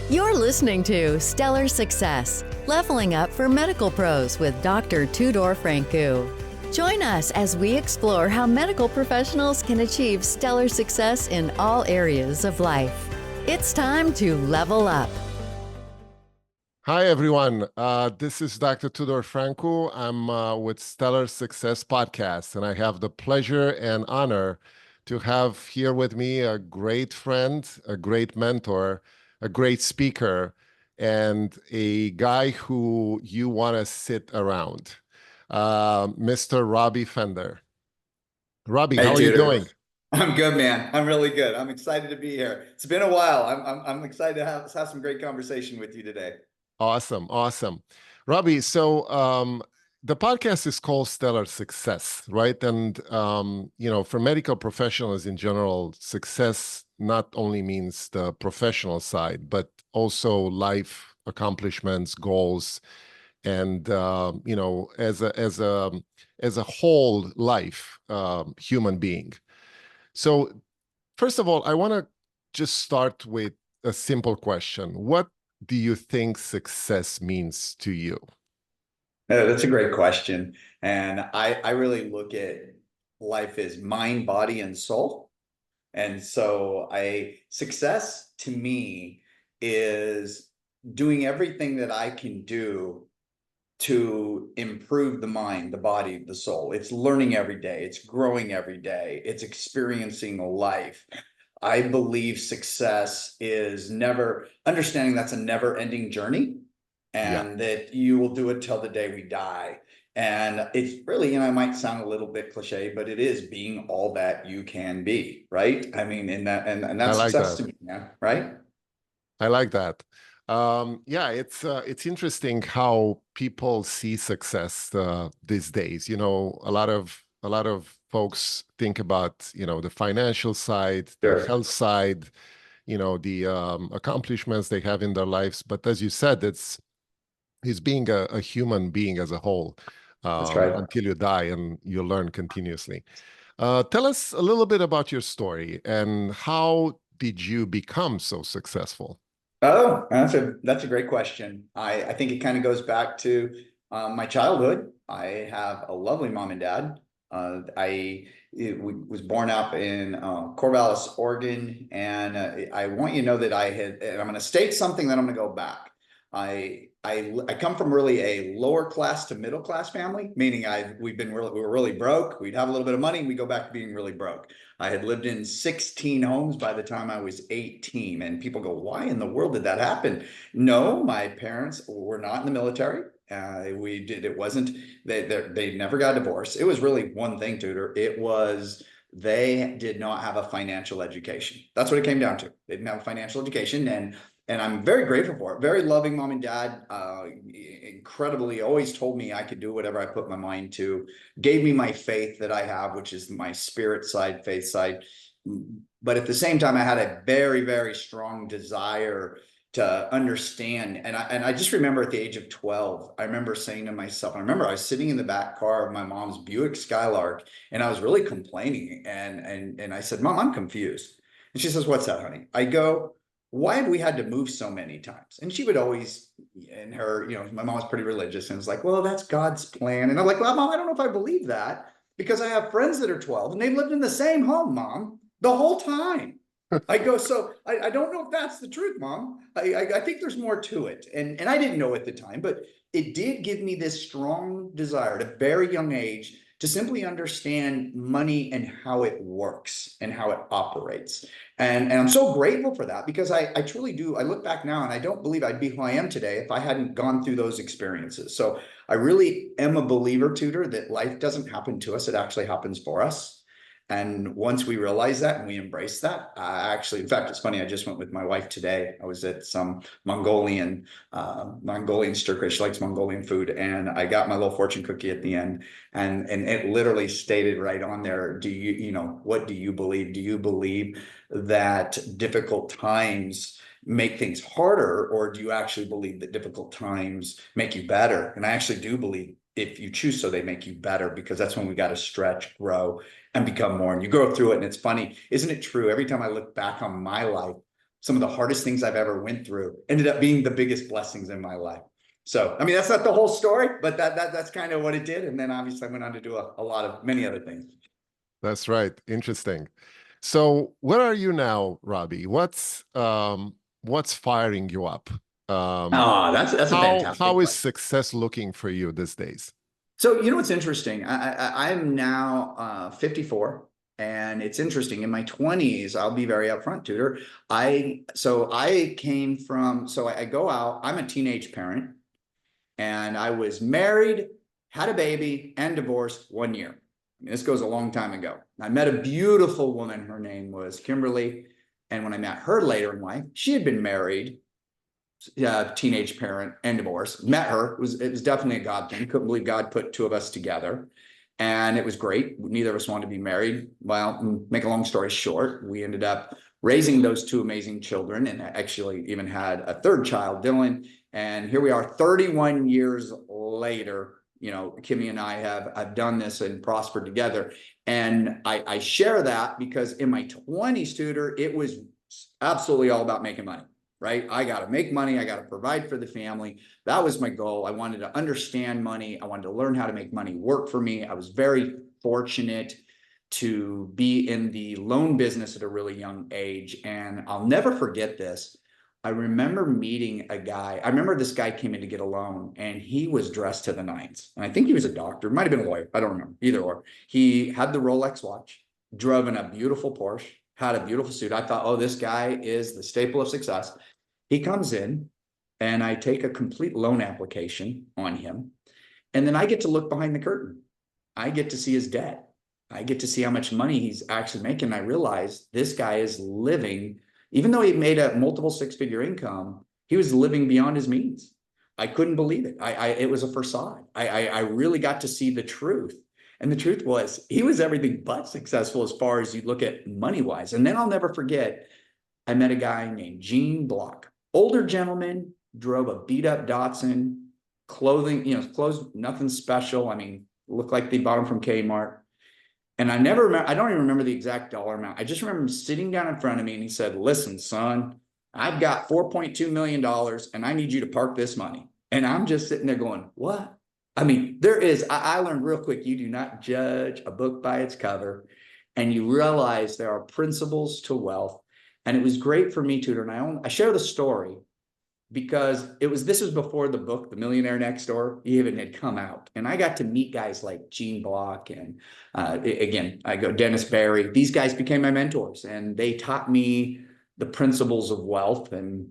You're listening to Stellar Success, Leveling Up for Medical Pros with Dr. Tudor Francu. Join us as we explore how medical professionals can achieve stellar success in all areas of life. It's time to level up. Hi, everyone. This is Dr. Tudor Francu. I'm with Stellar Success Podcast, and I have the pleasure and honor to have here with me a great friend, a great mentor, a great speaker, and a guy who you want to sit around, Mr. Robby Fender. Robby, Hey, how are you Tudor. doing? I'm good, man. I'm really good. I'm excited to be here. It's been a while. I'm excited to have some great conversation with you today. Awesome. Robby, so the podcast is called Stellar Success, right? And for medical professionals in general, success not only means the professional side, but also life accomplishments, goals, and as a whole life human being. So first of all, I want to just start with a simple question. What do you think success means to you? That's a great question. And I really look at life as mind, body, and soul. And so success to me is doing everything that I can do to improve the mind, the body, the soul. It's learning every day. It's growing every day. It's experiencing life. I believe success is never understanding that's a never ending journey and that you will do it till the day we die. And it's really, it might sound a little bit cliche, but it is being all that you can be, right? I mean, and I that's like success that. to me, yeah, right? I like that. It's interesting how people see success these days. A lot of folks think about, the financial side, the Sure. health side, the accomplishments they have in their lives. But as you said, it's being a human being as a whole That's right. until you die, and you learn continuously. Tell us a little bit about your story and how did you become so successful? Oh, that's a great question. I think it kind of goes back to my childhood. I have a lovely mom and dad. Was born up in Corvallis, Oregon, and I want you to know that and I'm going to state something, then I'm going to go back. I come from really a lower class to middle class family, meaning we were really broke. We'd have a little bit of money, and we go back to being really broke. I had lived in 16 homes by the time I was 18, and people go, "Why in the world did that happen?" No, my parents were not in the military. It wasn't, they never got divorced. It was really one thing, Tudor. It was they did not have a financial education. That's what it came down to. They didn't have a financial education, and I'm very grateful for it. Very loving mom and dad, incredibly always told me I could do whatever I put my mind to, gave me my faith that I have, which is my spirit side, faith side. But at the same time, I had a very, very strong desire to understand. And I just remember at the age of 12, I remember saying to myself, I remember I was sitting in the back car of my mom's Buick Skylark, and I was really complaining. And I said, "Mom, I'm confused." And she says, "What's that, honey?" I go, "Why have we had to move so many times?" And she would always, and her, my mom was pretty religious, and was like, "Well, that's God's plan." And I'm like, "Well, Mom, I don't know if I believe that, because I have friends that are 12 and they've lived in the same home, Mom, the whole time." I go, "So I don't know if that's the truth, Mom. I think there's more to it." And I didn't know at the time, but it did give me this strong desire at a very young age to simply understand money and how it works and how it operates. And I'm so grateful for that, because I truly do. I look back now and I don't believe I'd be who I am today if I hadn't gone through those experiences. So I really am a believer, Tudor, that life doesn't happen to us. It actually happens for us. And once we realize that and we embrace that, in fact, it's funny. I just went with my wife today. I was at some Mongolian stir craze. She likes Mongolian food, and I got my little fortune cookie at the end, and it literally stated right on there, what do you believe? Do you believe that difficult times make things harder, or do you actually believe that difficult times make you better? And I actually do believe, if you choose so, they make you better, because that's when we got to stretch, grow, and become more. And you go through it, and it's funny, isn't it true? Every time I look back on my life, some of the hardest things I've ever went through ended up being the biggest blessings in my life. So, I mean, that's not the whole story, but that's kind of what it did. And then obviously I went on to do a lot of many other things. That's right. Interesting. So where are you now, Robby? What's firing you up? That's a fantastic how is question. success looking for you these days? So, you know, what's interesting. I'm now 54. And it's interesting, in my 20s, I'll be very upfront, Tudor. I go out, I'm a teenage parent, and I was married, had a baby, and divorced 1 year. I mean, this goes a long time ago. I met a beautiful woman. Her name was Kimberly. And when I met her later in life, she had been married, teenage parent, and divorced. Met her. It was definitely a God thing. Couldn't believe God put two of us together. And it was great. Neither of us wanted to be married. Well, make a long story short, we ended up raising those two amazing children, and actually even had a third child, Dylan. And here we are 31 years later. You know, Kimmy and I have done this and prospered together. And I share that because in my 20s, Tudor, it was absolutely all about making money. Right? I got to make money. I got to provide for the family. That was my goal. I wanted to understand money. I wanted to learn how to make money work for me. I was very fortunate to be in the loan business at a really young age. And I'll never forget this. I remember meeting a guy. I remember this guy came in to get a loan, and he was dressed to the nines. And I think he was a doctor, might have been a lawyer. I don't remember, either or. He had the Rolex watch, drove in a beautiful Porsche, had a beautiful suit. I thought, oh, this guy is the staple of success. He comes in, and I take a complete loan application on him. And then I get to look behind the curtain. I get to see his debt. I get to see how much money he's actually making. I realize this guy is living, even though he made a multiple six-figure income, he was living beyond his means. I couldn't believe it. It was a facade. I really got to see the truth. And the truth was, he was everything but successful as far as you look at money-wise. And then I'll never forget, I met a guy named Gene Block. Older gentleman, drove a beat-up Datsun, clothes, nothing special. I mean, looked like they bought him from Kmart. And I don't even remember the exact dollar amount. I just remember him sitting down in front of me, and he said, listen, son, I've got $4.2 million, and I need you to park this money. And I'm just sitting there going, what? I mean, I learned real quick, you do not judge a book by its cover, and you realize there are principles to wealth. And it was great for me, Tudor, and I share the story because this was before the book, The Millionaire Next Door, even had come out. And I got to meet guys like Gene Block and, again, Dennis Barry. These guys became my mentors, and they taught me the principles of wealth, and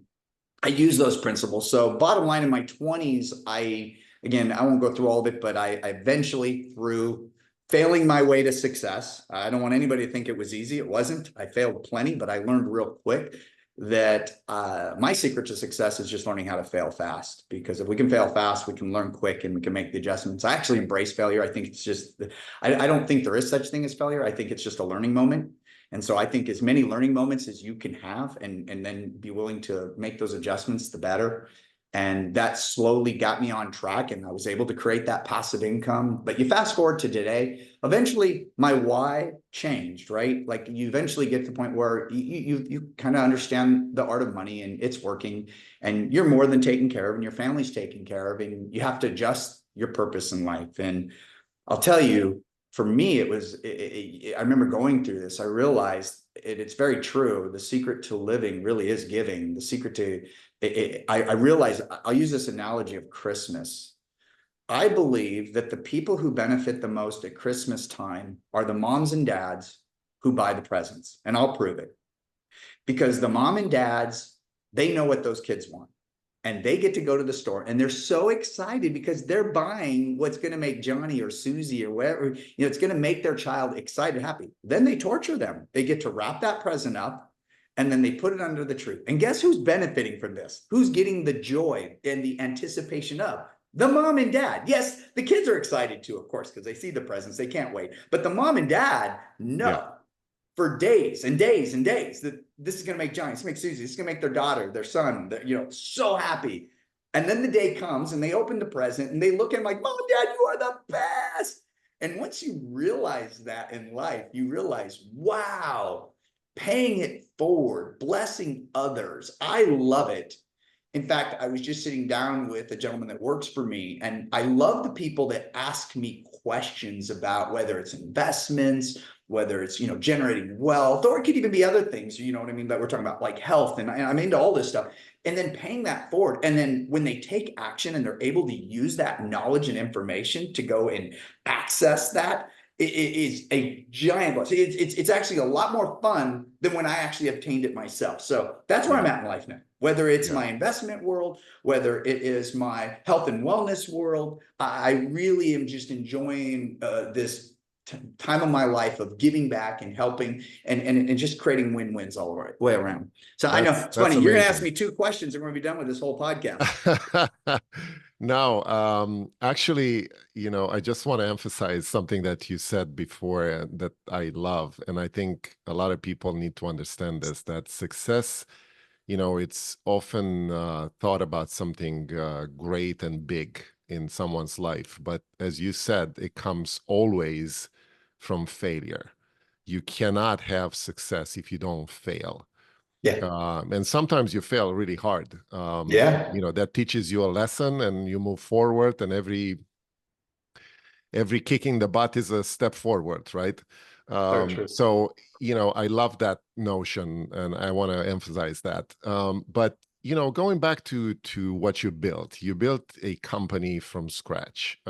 I use those principles. So bottom line, in my 20s, I won't go through all of it, but I eventually, through failing my way to success. I don't want anybody to think it was easy. It wasn't. I failed plenty, but I learned real quick that my secret to success is just learning how to fail fast. Because if we can fail fast, we can learn quick, and we can make the adjustments. I actually embrace failure. I think it's just, I don't think there is such thing as failure. I think it's just a learning moment. And so I think as many learning moments as you can have, and then be willing to make those adjustments, the better. And that slowly got me on track, and I was able to create that passive income. But you fast forward to today, eventually my why changed, right? Like, you eventually get to the point where you kind of understand the art of money, and it's working, and you're more than taken care of, and your family's taken care of, and you have to adjust your purpose in life. And I'll tell you, for me, I remember going through this. I realized it's very true. The secret to living really is giving. The secret to I realize, I'll use this analogy of Christmas. I believe that the people who benefit the most at Christmas time are the moms and dads who buy the presents. And I'll prove it. Because the mom and dads, they know what those kids want. And they get to go to the store, and they're so excited because they're buying what's going to make Johnny or Susie or whatever, it's going to make their child excited, happy. Then they torture them. They get to wrap that present up, and then they put it under the tree. And guess who's benefiting from this? Who's getting the joy and the anticipation of? The mom and dad. Yes, the kids are excited too, of course, because they see the presents. They can't wait. But the mom and dad know for days and days and days that this is going to make Johnny, this is going to make Susie, this is going to make their daughter, their son, so happy. And then the day comes, and they open the present, and they look at him like, Mom and Dad, you are the best. And once you realize that in life, you realize, wow, paying it forward, blessing others. I love it. In fact, I was just sitting down with a gentleman that works for me, and I love the people that ask me questions about whether it's investments, whether it's, generating wealth, or it could even be other things, you know what I mean? But we're talking about like health, and I'm into all this stuff. And then paying that forward. And then when they take action and they're able to use that knowledge and information to go and access that, it is a giant blessing. It's actually a lot more fun than when I actually obtained it myself. So that's where I'm at in life now. Whether it's my investment world, whether it is my health and wellness world, I really am just enjoying this time of my life of giving back and helping and just creating win-wins all the way around. So I know it's funny. You're going to ask me 2 questions and we're going to be done with this whole podcast. No, actually, I just want to emphasize something that you said before that I love. And I think a lot of people need to understand this, that success, it's often thought about something great and big in someone's life. But as you said, it comes always from failure. You cannot have success if you don't fail. Yeah. And sometimes you fail really hard. Yeah. That teaches you a lesson and you move forward, and every kicking the butt is a step forward, right? Very true. So, I love that notion and I want to emphasize that. But, going back to what you built a company from scratch.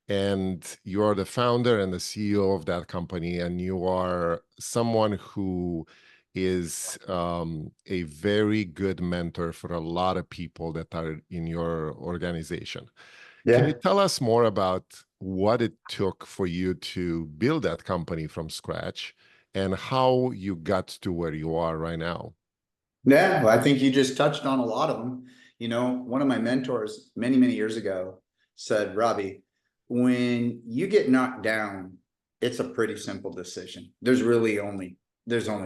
And you're the founder and the CEO of that company, and you are someone who is a very good mentor for a lot of people that are in your organization. Can you tell us more about what it took for you to build that company from scratch and how you got to where you are right now? Yeah, well, I think you just touched on a lot of them. One of my mentors many, many years ago said, Robby, when you get knocked down, it's a pretty simple decision. There's only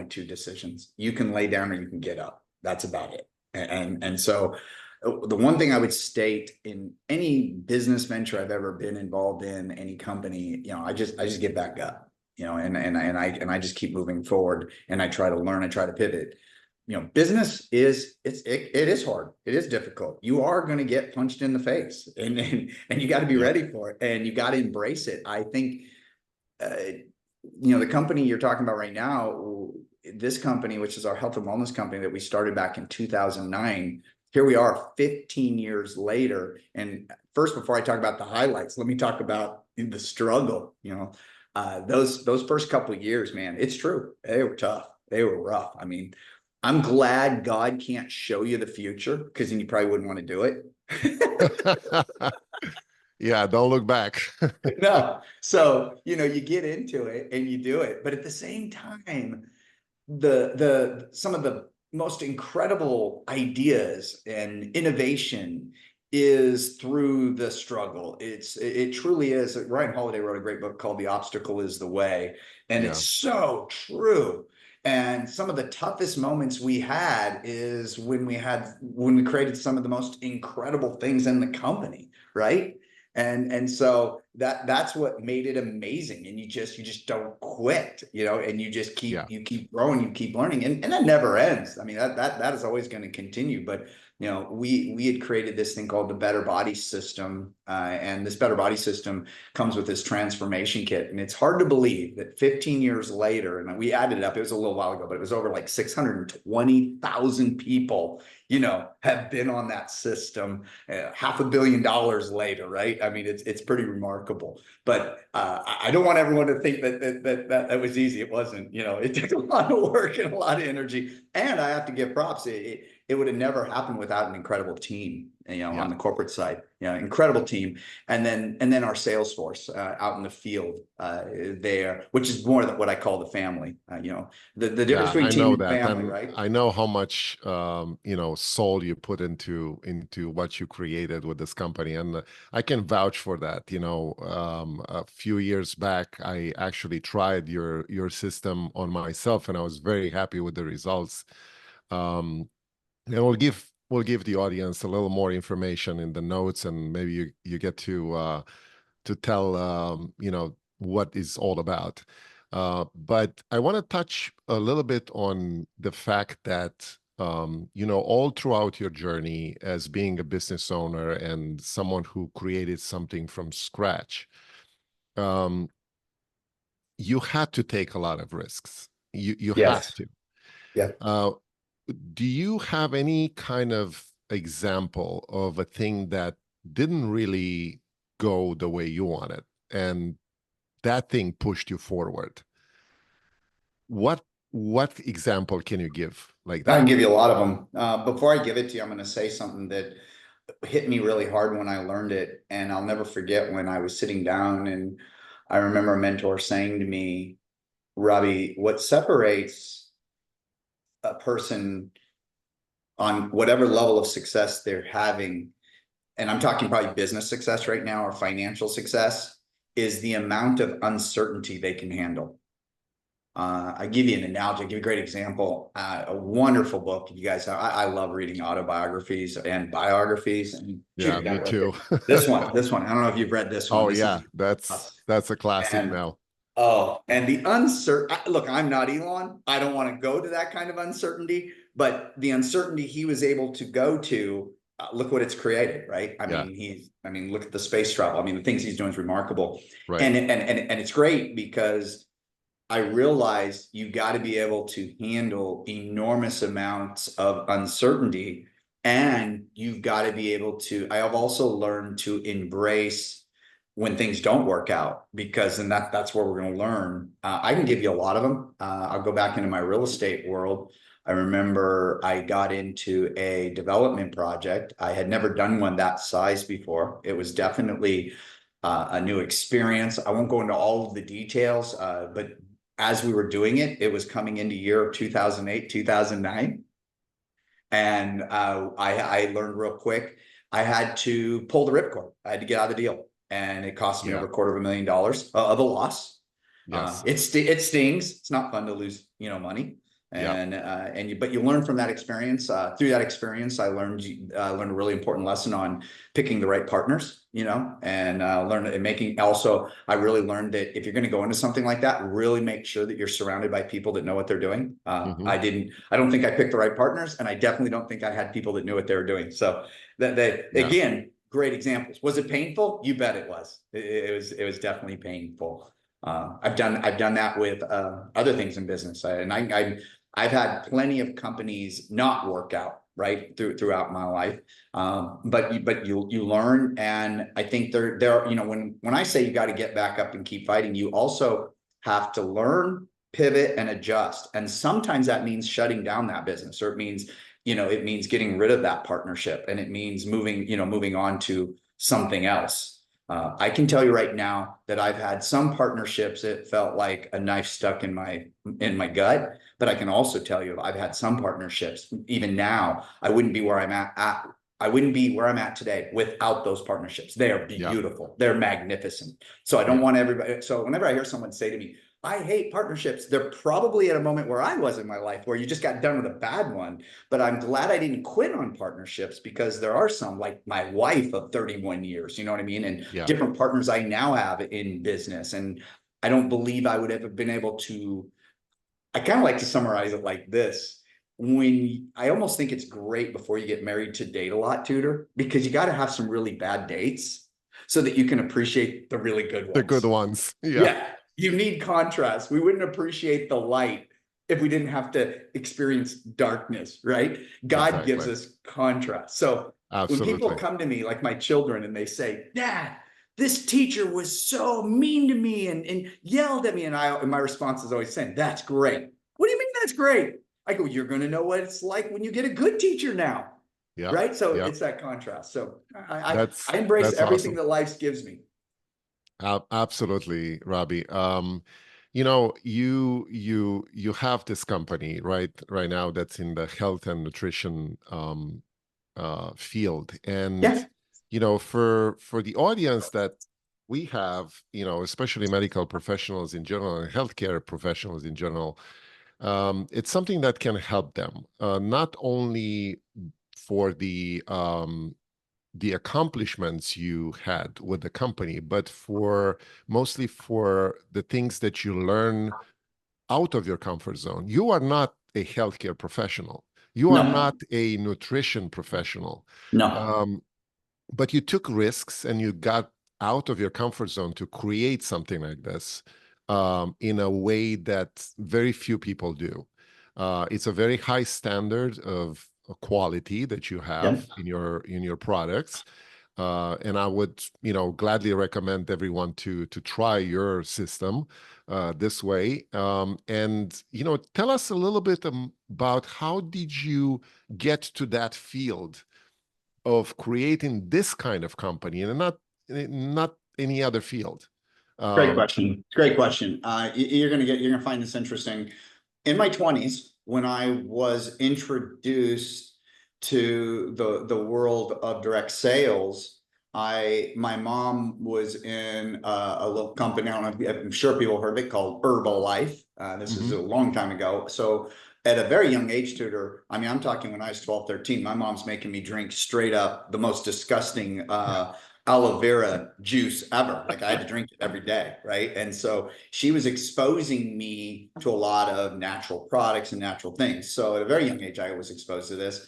2 decisions. You can lay down or you can get up. That's about it. And so the one thing I would state in any business venture I've ever been involved in, any company, I just get back up, and I just keep moving forward, and I try to learn, I try to pivot. Business it is hard. It is difficult. You are going to get punched in the face, and you got to be ready for it, and you got to embrace it. I think, the company you're talking about right now, this company, which is our health and wellness company that we started back in 2009, here we are 15 years later. And first, before I talk about the highlights, let me talk about the struggle. Those first couple of years, man, it's true. They were tough. They were rough. I mean, I'm glad God can't show you the future, because then you probably wouldn't want to do it. Yeah, don't look back. No. So, you get into it and you do it. But at the same time, some of the most incredible ideas and innovation is through the struggle. It truly is. Ryan Holiday wrote a great book called The Obstacle is the Way. And it's so true. And some of the toughest moments we had is when we created some of the most incredible things in the company, right? And so that's what made it amazing. And you just don't quit, and you just keep growing, you keep learning, and that never ends. I mean, that is always going to continue. But we had created this thing called the Better Body System, and this Better Body System comes with this transformation kit. And it's hard to believe that 15 years later, and we added it up, it was a little while ago, but it was over like 620,000 people, have been on that system, $500 million later, right? I mean, it's pretty remarkable. But I don't want everyone to think that was easy. It wasn't. It took a lot of work and a lot of energy. And I have to give props. It would have never happened without an incredible team, on the corporate side, incredible team. And then our sales force out in the field there, which is more than what I call the family, the difference between team and family, right? I know how much, soul you put into what you created with this company. And I can vouch for that. A few years back, I actually tried your system on myself, and I was very happy with the results. And we'll give the audience a little more information in the notes, and maybe you get to tell what it's all about. But I want to touch a little bit on the fact that, all throughout your journey as being a business owner and someone who created something from scratch, um, you had to take a lot of risks. You had Yes. to. Yeah. Uh, do you have any kind of example of a thing that didn't really go the way you wanted, and that thing pushed you forward? What example can you give like I can that? give you a lot of them. Before I give it to you, I'm going to say something that hit me really hard when I learned it. And I'll never forget when I was sitting down and I remember a mentor saying to me, Robby, what separates a person on whatever level of success they're having, and I'm talking probably business success right now or financial success, is the amount of uncertainty they can handle. I give you an analogy, I give you a great example. A wonderful book. You guys, I love reading autobiographies and biographies. And shoot, Yeah, I got me it right there. too. This one. I don't know if you've read this one. Oh This yeah, is that's a classic and now. oh, and the uncertain look, I'm not Elon. I don't want to go to that kind of uncertainty, but the uncertainty he was able to go to, look what it's created, right? Yeah, I mean, look at the space travel. I mean, the things he's doing is remarkable. right. And it's great because I realized you got to be able to handle enormous amounts of uncertainty, and you've got to be able to. I have also learned to embrace when things don't work out, because then that's where we're going to learn. I can give you a lot of them. I'll go back into my real estate world. I remember I got into a development project. I had never done one that size before. It was definitely a new experience. I won't go into all of the details, but as we were doing it, it was coming into year 2008, 2009. And I learned real quick, I had to pull the ripcord. I had to get out of the deal. And it cost me Yeah, over $250,000 of a loss. yes, It stings. It's not fun to lose, money. yeah. But you learn from that experience. Through that experience, I learned a really important lesson on picking the right partners, and learned and making. Also, I really learned that if you're going to go into something like that, really make sure that you're surrounded by people that know what they're doing. Hmm. I don't think I picked the right partners, and I definitely don't think I had people that knew what they were doing. So Yeah. again, great examples. Was it painful? You bet it was. It was definitely painful. I've done that with other things in business, I've had plenty of companies not work out right throughout my life, but you learn, and I think there when I say you got to get back up and keep fighting, you also have to learn, pivot, and adjust, and sometimes that means shutting down that business, or it means getting rid of that partnership, and it means moving on to something else. I can tell you right now that I've had some partnerships that felt like a knife stuck in my gut, but I can also tell you I've had some partnerships. Even now, I wouldn't be where I'm at. I wouldn't be where I'm at today without those partnerships. They are Yeah, beautiful. They're magnificent. So I don't yeah, want everybody. So whenever I hear someone say to me, I hate partnerships, they're probably at a moment where I was in my life, where you just got done with a bad one. But I'm glad I didn't quit on partnerships, because there are some, like my wife of 31 years, you know what I mean? And yeah. different partners I now have in business. And I don't believe I would have been able to. I kind of like to summarize it like this. I almost think it's great before you get married to date a lot, Tudor, because you got to have some really bad dates so that you can appreciate the really good The good ones. ones. Yeah, Yeah, you need contrast. We wouldn't appreciate the light if we didn't have to experience darkness, right? God gives exactly. us contrast. So when people Absolutely. come to me, like my children, and they say, Dad, this teacher was so mean to me and yelled at me, and my response is always saying, that's great. What do you mean that's great? I go, you're going to know what it's like when you get a good teacher now, Yeah, right? So yeah. it's that contrast. So That's I embrace that's everything awesome. that life gives me. Absolutely, Robby. You have this company right now that's in the health and nutrition field, and Yeah. for the audience that we have, especially medical professionals in general and healthcare professionals in general, it's something that can help them, not only for the accomplishments you had with the company, but for mostly for the things that you learn out of your comfort zone. You are not a healthcare professional. You are No, not a nutrition professional. no. Um, but you took risks and you got out of your comfort zone to create something like this in a way that very few people do. It's a very high standard of quality that you have Yep. in your products. And I would, gladly recommend everyone to try your system this way. And tell us a little bit about how did you get to that field of creating this kind of company and not any other field. Great question. Great question. You're gonna find this interesting. In my 20s, when I was introduced to the world of direct sales, my mom was in a little company. I don't know if I'm sure people heard of it, called Herbalife. This is Mhm. a long time ago. So at a very young age, Tudor, I mean, I'm talking when I was 12, 13, my mom's making me drink straight up the most disgusting aloe vera juice ever. Like I had to drink it every day, right? And so she was exposing me to a lot of natural products and natural things. So at a very young age, I was exposed to this.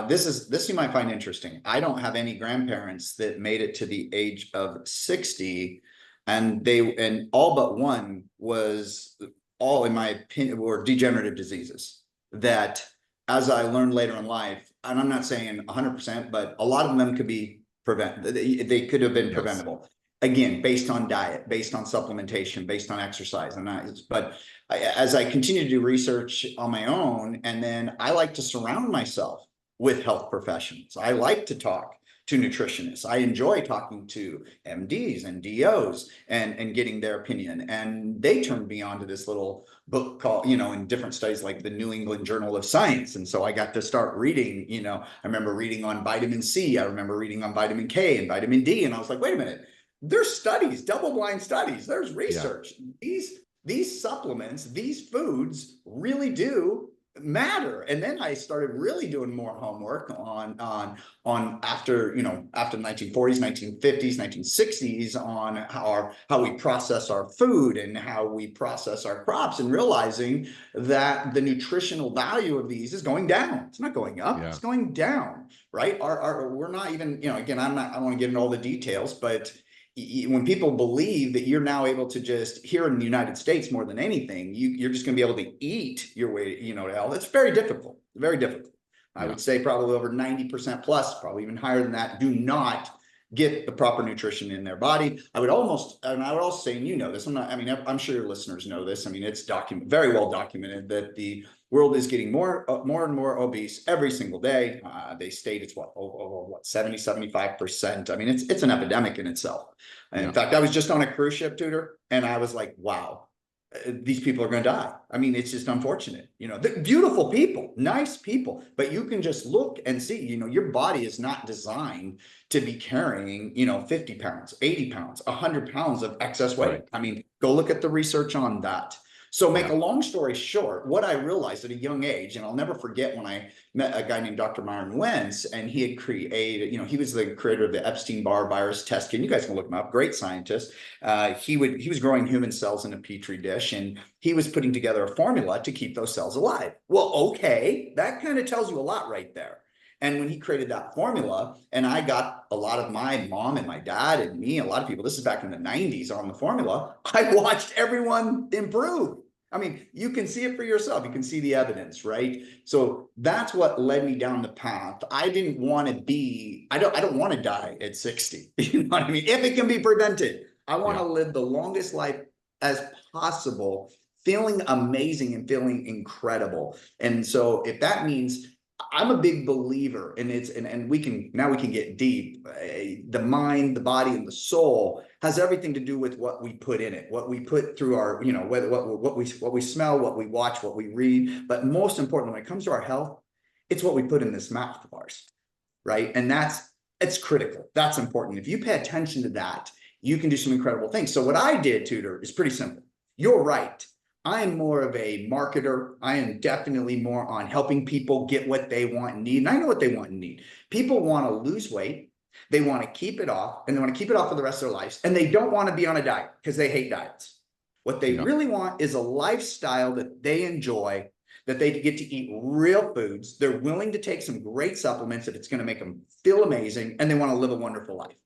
This you might find interesting. I don't have any grandparents that made it to the age of 60, and all but one was, all in my opinion, were degenerative diseases that, as I learned later in life, and I'm not saying 100%, but a lot of them could be they could have been Yes. preventable, again, based on diet, based on supplementation, based on exercise. But as I continue to do research on my own, and then I like to surround myself with health professionals. I like to talk to nutritionists. I enjoy talking to MDs and DOs and getting their opinion. And they turned me on to this little book called, in different studies, like the New England Journal of Science. And so I got to start reading, I remember reading on vitamin C. I remember reading on vitamin K and vitamin D. And I was like, wait a minute, there's studies, double-blind studies, there's Yeah. research. These supplements, these foods really do matter. And then I started really doing more homework on after after the 1940s, 1950s, 1960s, on how we process our food and how we process our crops, and realizing that the nutritional value of these is going down. It's not going up, Yeah. it's going down, right? We're not even, again, I don't want to get into all the details, but when people believe that you're now able to just, here in the United States more than anything, you're just going to be able to eat your way, to health. It's very difficult, very difficult. I Yeah. would say probably over 90% plus, probably even higher than that, do not get the proper nutrition in their body. I would also say, and you know this, I'm sure your listeners know this. I mean, it's very well documented that the world is getting more and more obese every single day. They state it's over 70, 75%. I mean, it's an epidemic in itself. And in fact, I was just on a cruise ship, Tudor, and I was like, wow, these people are going to die. I mean, it's just unfortunate, beautiful people, nice people, but you can just look and see, your body is not designed to be carrying, 50 pounds, 80 pounds, 100 pounds of excess weight. Right. I mean, go look at the research on that. So make Yeah. a long story short, what I realized at a young age, and I'll never forget when I met a guy named Dr. Myron Wentz, and he had created, he was the creator of the Epstein-Barr virus test kit. You guys can look him up, great scientist. He was growing human cells in a petri dish, and he was putting together a formula to keep those cells alive. Well, okay, that kind of tells you a lot right there. And when he created that formula, and I got a lot of my mom and my dad and me, a lot of people, this is back in the 90s, on the formula, I watched everyone improve. I mean, you can see it for yourself. You can see the evidence, right? So that's what led me down the path. I didn't want to be, I don't want to die at 60. You know what I mean? If it can be prevented, I want to live the longest life as possible, feeling amazing and feeling incredible. And so if that means, I'm a big believer, and we can get deep. The mind, the body, and the soul has everything to do with what we put in it, what we put through our, whether what we smell, what we watch, what we read. But most important, when it comes to our health, it's what we put in this mouth of ours, right? And it's critical. That's important. If you pay attention to that, you can do some incredible things. So what I did, Tudor, is pretty simple. You're right. I am more of a marketer. I am definitely more on helping people get what they want and need. And I know what they want and need. People want to lose weight. They want to keep it off, and they want to keep it off for the rest of their lives. And they don't want to be on a diet because they hate diets. What they really want is a lifestyle that they enjoy, that they get to eat real foods. They're willing to take some great supplements if it's going to make them feel amazing, and they want to live a wonderful life.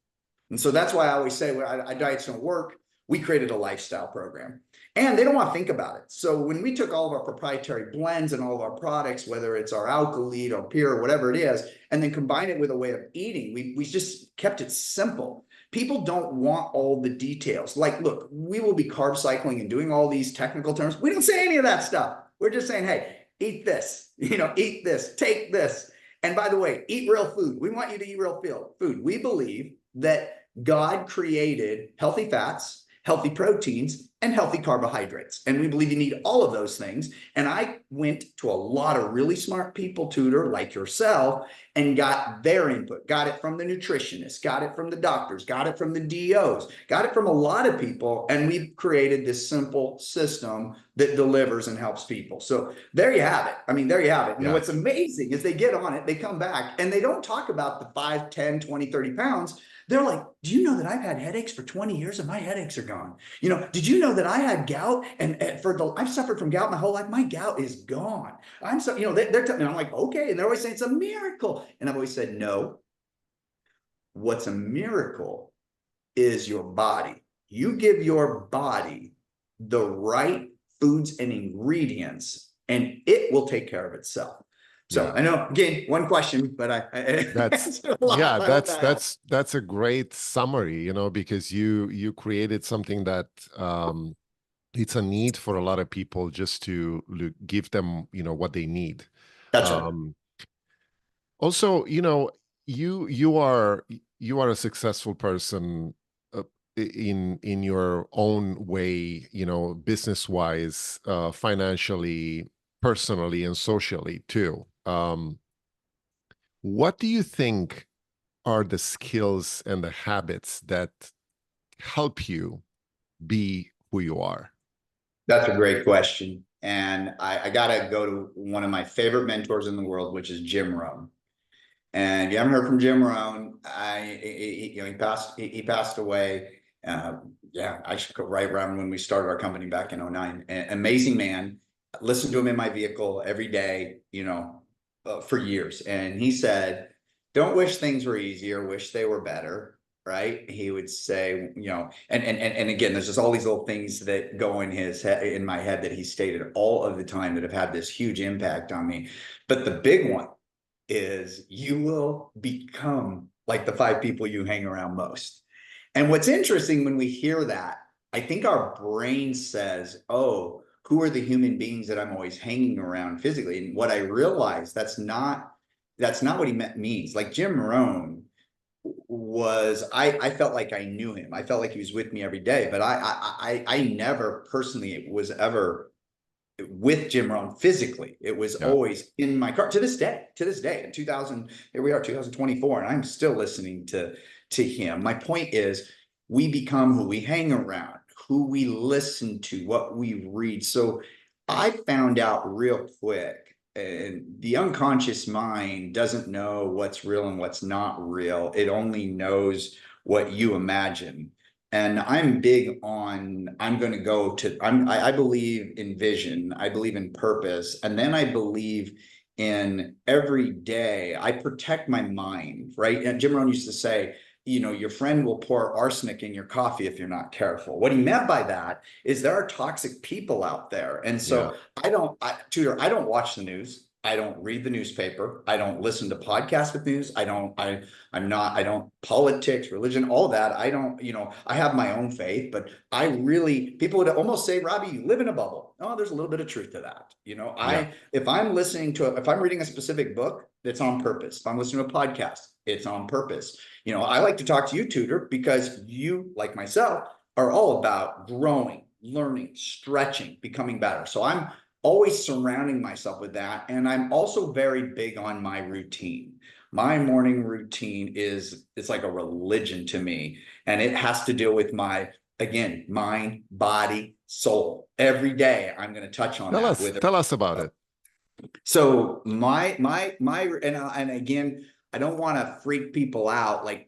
And so that's why I always say, well, diets don't work. We created a lifestyle program, and they don't want to think about it. So when we took all of our proprietary blends and all of our products, whether it's our Alkalite or Pure, or whatever it is, and then combine it with a way of eating, we just kept it simple. People don't want all the details. Like, look, we will be carb cycling and doing all these technical terms. We don't say any of that stuff. We're just saying, hey, eat this, eat this, take this. And by the way, eat real food. We want you to eat real food. We believe that God created healthy fats, healthy proteins, and healthy carbohydrates. And we believe you need all of those things. And I went to a lot of really smart people, Tudor, like yourself, and got their input, got it from the nutritionists, got it from the doctors, got it from the DOs, got it from a lot of people. And we've created this simple system that delivers and helps people. So there you have it. I mean, there you have it. And what's amazing is they get on it, they come back, and they don't talk about the 5, 10, 20, 30 pounds. They're like, do you know that I've had headaches for 20 years and my headaches are gone? Did you know that I had gout and I've suffered from gout my whole life? My gout is gone. I'm so, they're telling me, I'm like, okay. And they're always saying it's a miracle. And I've always said, no, what's a miracle is your body. You give your body the right foods and ingredients, and it will take care of itself. So I know, again, one question, but that's a great summary, because you created something that it's a need for a lot of people, just to give them, what they need. That's right. Also, you are a successful person in your own way, business wise, financially, personally, and socially too. What do you think are the skills and the habits that help you be who you are? That's a great question. And I got to go to one of my favorite mentors in the world, which is Jim Rohn. And if you haven't heard from Jim Rohn, he passed away. I should go right around when we started our company back in 2009. Amazing man. Listened to him in my vehicle every day, for years. And he said, don't wish things were easier, wish they were better. Right. He would say, and again, there's just all these little things that go in my head that he stated all of the time that have had this huge impact on me. But the big one is, you will become like the 5 people you hang around most. And what's interesting when we hear that, I think our brain says, oh, who are the human beings that I'm always hanging around physically? And what I realized, that's not what he means. Like Jim Rohn was, I felt like I knew him. I felt like he was with me every day, but I never personally was ever with Jim Rohn physically. It was always in my car to this day, in 2000, here we are, 2024, and I'm still listening to him. My point is, we become who we hang around, who we listen to, what we read. So I found out real quick, and the unconscious mind doesn't know what's real and what's not real. It only knows what you imagine. And I'm big on, I believe in vision, I believe in purpose, and then I believe in every day, I protect my mind, right? And Jim Rohn used to say, your friend will pour arsenic in your coffee if you're not careful. What he meant by that is there are toxic people out there. And so Tudor, I don't watch the news. I don't read the newspaper. I don't listen to podcasts with news. I don't politics, religion, all that. I don't, I have my own faith, but people would almost say, Robby, you live in a bubble. Oh, there's a little bit of truth to that. If I'm if I'm reading a specific book, it's on purpose. If I'm listening to a podcast, it's on purpose. I like to talk to you, Tudor, because you, like myself, are all about growing, learning, stretching, becoming better. So I'm always surrounding myself with that. And I'm also very big on my routine. My morning routine it's like a religion to me. And it has to deal with my, again, mind, body, soul. Every day I'm going to touch on Tell us about it. So and again, I don't want to freak people out. Like,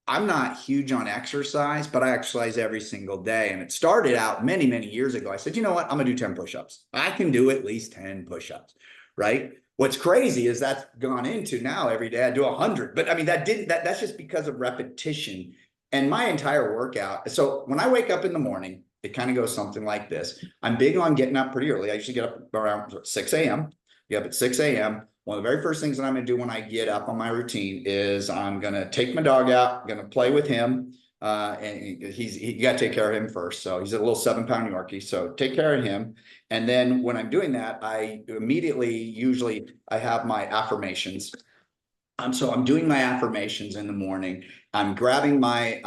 I'm not huge on exercise, but I exercise every single day. And it started out many, many years ago. I said, you know what? I'm gonna do 10 push-ups. I can do at least 10 push-ups, right? What's crazy is that's gone into now every day I do 100. But I mean, that's just because of repetition and my entire workout. So when I wake up in the morning, it kind of goes something like this. I'm big on getting up pretty early. I usually get up around 6 a.m. Get up at 6 a.m. One of the very first things that I'm going to do when I get up on my routine is I'm going to take my dog out, going to play with him. And you got to take care of him first. So he's a little 7-pound Yorkie. So take care of him. And then when I'm doing that, I immediately, usually I have my affirmations. So I'm doing my affirmations in the morning. I grab my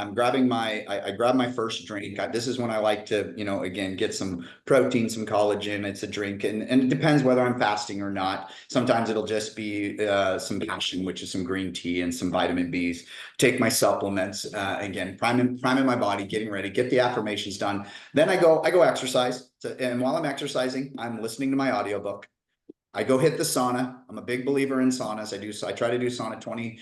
first drink. This is when I like to, again, get some protein, some collagen. It's a drink, and it depends whether I'm fasting or not. Sometimes it'll just be some passion, which is some green tea and some vitamin Bs. Take my supplements, again, priming my body, getting ready, get the affirmations done. Then I go exercise. And while I'm exercising, I'm listening to my audiobook. I go hit the sauna. I'm a big believer in saunas. I try to do sauna 20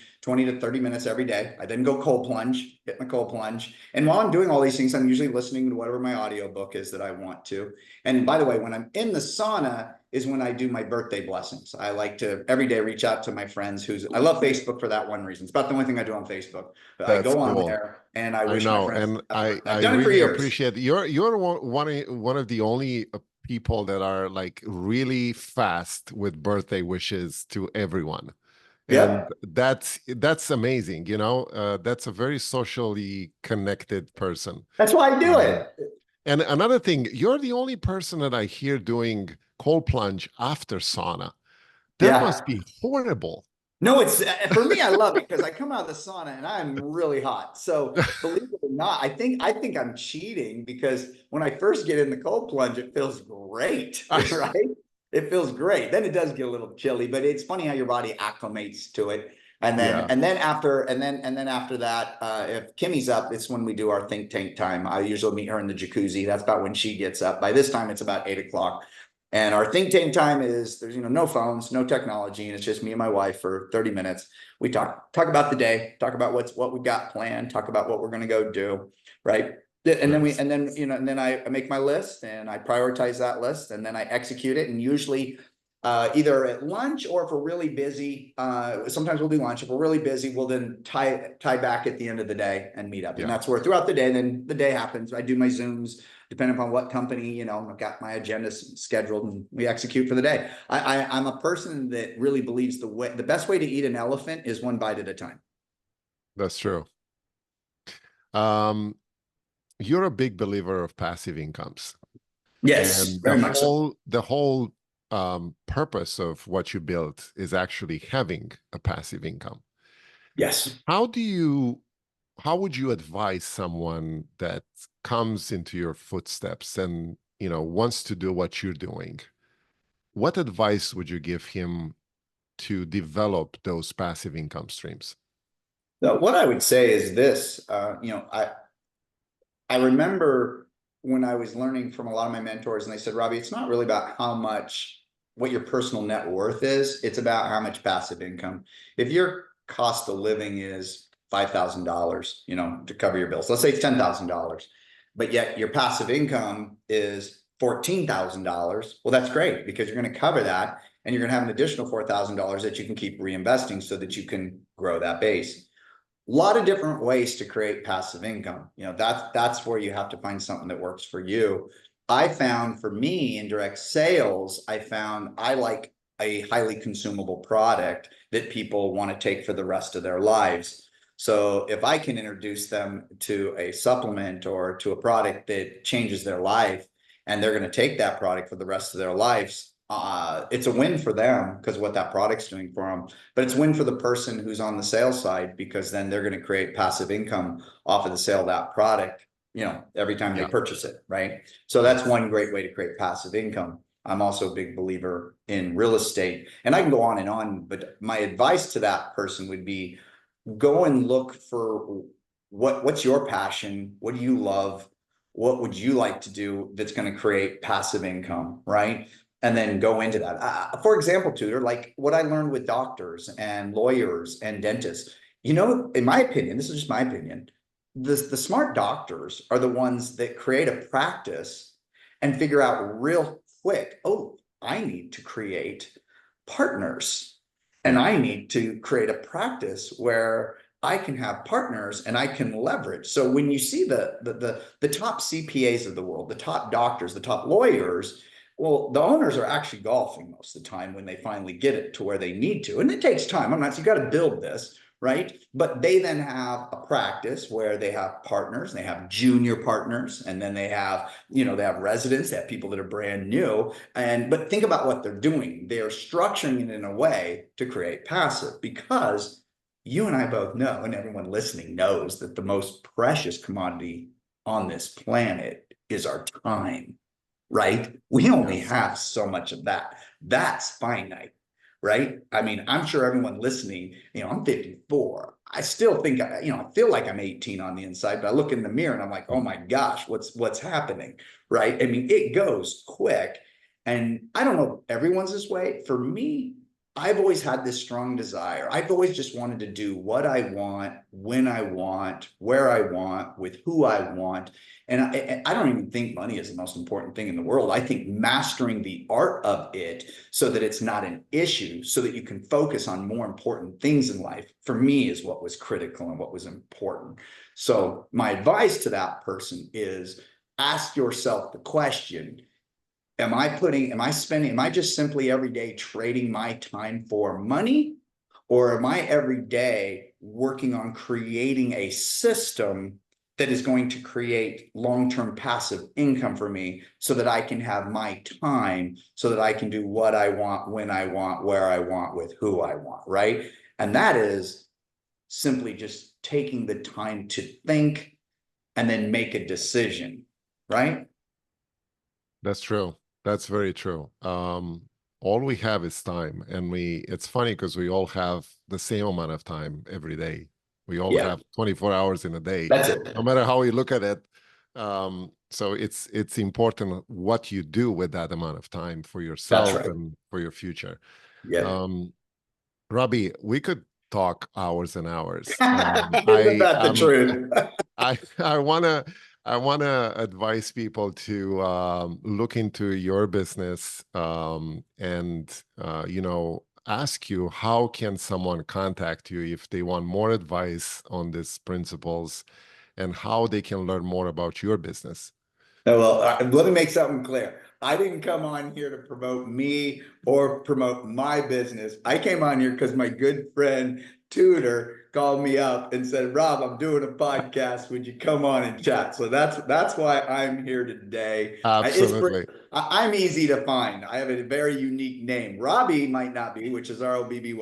to 30 minutes every day. I then go cold plunge, hit my cold plunge. And while I'm doing all these things, I'm usually listening to whatever my audiobook is that I want to. And by the way, when I'm in the sauna is when I do my birthday blessings. I like to every day reach out to my friends I love Facebook for that one reason. It's about the only thing I do on Facebook. I go on there and I wish my friends. And I done it for really years. appreciate you're one of the only people that are like really fast with birthday wishes to everyone. And that's amazing. That's a very socially connected person. That's why I do it. And another thing, you're the only person that I hear doing cold plunge after sauna. That must be horrible. No, it's for me, I love it because I come out of the sauna and I'm really hot. So believe it or not, I think I'm cheating because when I first get in the cold plunge, it feels great, right? It feels great. Then it does get a little chilly, but it's funny how your body acclimates to it. And then after that, if Kimmy's up, it's when we do our think tank time. I usually meet her in the jacuzzi. That's about when she gets up. By this time, it's about 8 o'clock. And our think tank time is there's no phones, no technology, and it's just me and my wife for 30 minutes. We talk about the day, talk about what we've got planned, talk about what we're going to go do, right? And then I make my list and I prioritize that list and then I execute it. And usually either at lunch or if we're really busy, sometimes we'll do lunch. If we're really busy, we'll then tie back at the end of the day and meet up. And that's where throughout the day, then the day happens. I do my Zooms. Depending upon what company, I've got my agenda scheduled and we execute for the day. I'm a person that really believes the best way to eat an elephant is one bite at a time. That's true. You're a big believer of passive incomes. Yes, and very much so. The whole purpose of what you built is actually having a passive income. Yes. How would you advise someone that comes into your footsteps and wants to do what you're doing? What advice would you give him to develop those passive income streams? So what I would say is this, I remember when I was learning from a lot of my mentors and they said, Robby, it's not really about what your personal net worth is. It's about how much passive income. If your cost of living is $5,000, to cover your bills. Let's say it's $10,000, but yet your passive income is $14,000. Well, that's great because you're going to cover that and you're going to have an additional $4,000 that you can keep reinvesting so that you can grow that base. A lot of different ways to create passive income. That's where you have to find something that works for you. I found for me in direct sales, I like a highly consumable product that people want to take for the rest of their lives. So if I can introduce them to a supplement or to a product that changes their life and they're going to take that product for the rest of their lives, it's a win for them because of what that product's doing for them. But it's a win for the person who's on the sales side because then they're going to create passive income off of the sale of that product, every time they purchase it, right? So that's one great way to create passive income. I'm also a big believer in real estate. And I can go on, but my advice to that person would be, go and look for what's your passion? What do you love? What would you like to do that's going to create passive income, right? And then go into that. For example, Tudor, like what I learned with doctors and lawyers and dentists, You know, in my opinion, this is just my opinion, the smart doctors are the ones that create a practice and figure out real quick, oh, I need to create partners and I need to create a practice where I can have partners and I can leverage. So when you see the top CPAs of the world, the top doctors, the top lawyers, well, the owners are actually golfing most of the time when they finally get it to where they need to. And it takes time. I'm not, so you got to build this, right? But they then have a practice where they have partners, they have junior partners, and then they have, you know, they have residents, they have people that are brand new. And but think about what they're doing. They're structuring it in a way to create passive, because you and I both know, and everyone listening knows, that the most precious commodity on this planet is our time, right? We only have so much of that. That's finite, right? I mean, I'm sure everyone listening, you know, I'm 54. I still think, you know, I feel like I'm 18 on the inside, but I look in the mirror and I'm like, oh my gosh, what's happening, right? I mean, it goes quick. And I don't know if everyone's this way. For me, I've always had this strong desire. I've always just wanted to do what I want, when I want, where I want, with who I want. And I don't even think money is the most important thing in the world. I think mastering the art of it so that it's not an issue, so that you can focus on more important things in life, for me, is what was critical and what was important. So my advice to that person is, ask yourself the question, am I just simply every day trading my time for money? Or am I every day working on creating a system that is going to create long-term passive income for me, so that I can have my time, so that I can do what I want, when I want, where I want, with who I want, right? And that is simply just taking the time to think and then make a decision, right? That's true. That's very true. All we have is time, and it's funny because we all have the same amount of time every day. We all have 24 hours in a day, That's it. no matter how you look at it. So it's important what you do with that amount of time for yourself and for your future. Yeah. Robby, we could talk hours and hours. Isn't that the truth? I wanna advise people to look into your business, and you know, ask you, how can someone contact you if they want more advice on these principles, and how they can learn more about your business. Well, let me make something clear. I didn't come on here to promote me or promote my business. I came on here because my good friend Tudor called me up and said, Rob, I'm doing a podcast. Would you come on and chat? So that's why I'm here today. Absolutely. I'm easy to find. I have a very unique name. Robby might not be, which is Robby.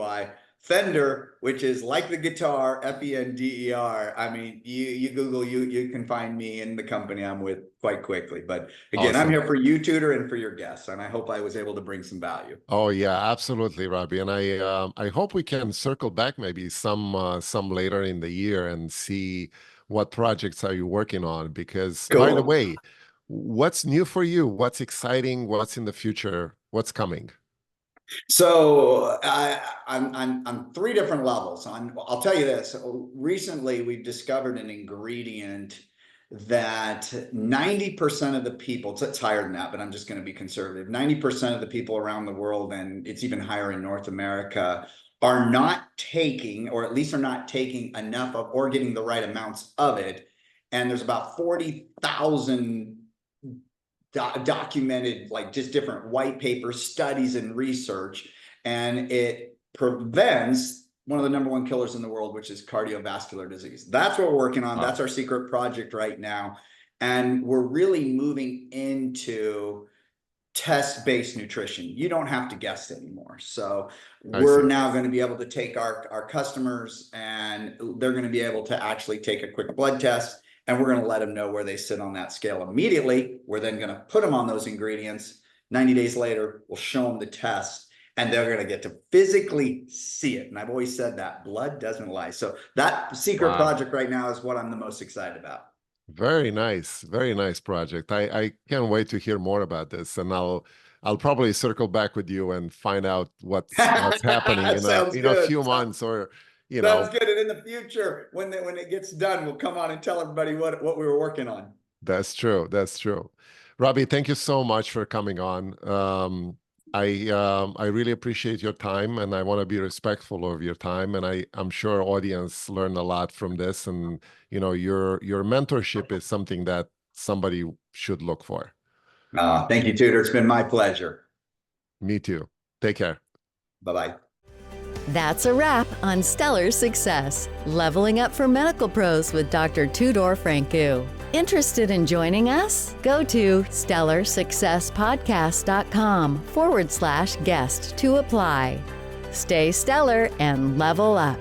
Fender, which is like the guitar, Fender. I mean, you Google, you can find me in the company I'm with quite quickly. But again, awesome. I'm here for you, Tudor, and for your guests, and I hope I was able to bring some value. Oh yeah, absolutely, Robby. And I hope we can circle back maybe some later in the year and see what projects are you working on. Because by the way, what's new for you? What's exciting? What's in the future? What's coming? So I'm three different levels. I'll tell you this. Recently, we've discovered an ingredient that 90% of the people, it's higher than that, but I'm just going to be conservative. 90% of the people around the world, and it's even higher in North America, are not taking, or at least are not taking enough of, or getting the right amounts of it. And there's about 40,000 documented, like just different white paper studies and research, and it prevents one of the number one killers in the world, which is cardiovascular disease. That's what we're working on. That's our secret project right now. And we're really moving into test-based nutrition. You don't have to guess anymore. So we're now going to be able to take our customers, and they're going to be able to actually take a quick blood test, and we're going to let them know where they sit on that scale immediately. We're then going to put them on those ingredients. 90 days later, we'll show them the test, and they're going to get to physically see it. And I've always said that blood doesn't lie. So that secret project right now is what I'm the most excited about. Very nice project. I can't wait to hear more about this, and I'll probably circle back with you and find out what's happening in a few months, or you Sounds know, good. And in the future, when it gets done, we'll come on and tell everybody what we were working on. that's true. That's true. Robbie, thank you so much for coming on. I really appreciate your time, and I want to be respectful of your time. And I'm sure audience learned a lot from this. And your mentorship is something that somebody should look for. Thank you, Tudor. It's been my pleasure. Me too. Take care. Bye-bye. That's a wrap on Stellar Success, Leveling Up for Medical Pros with Dr. Tudor Francu. Interested in joining us? Go to stellarsuccesspodcast.com/guest to apply. Stay stellar and level up.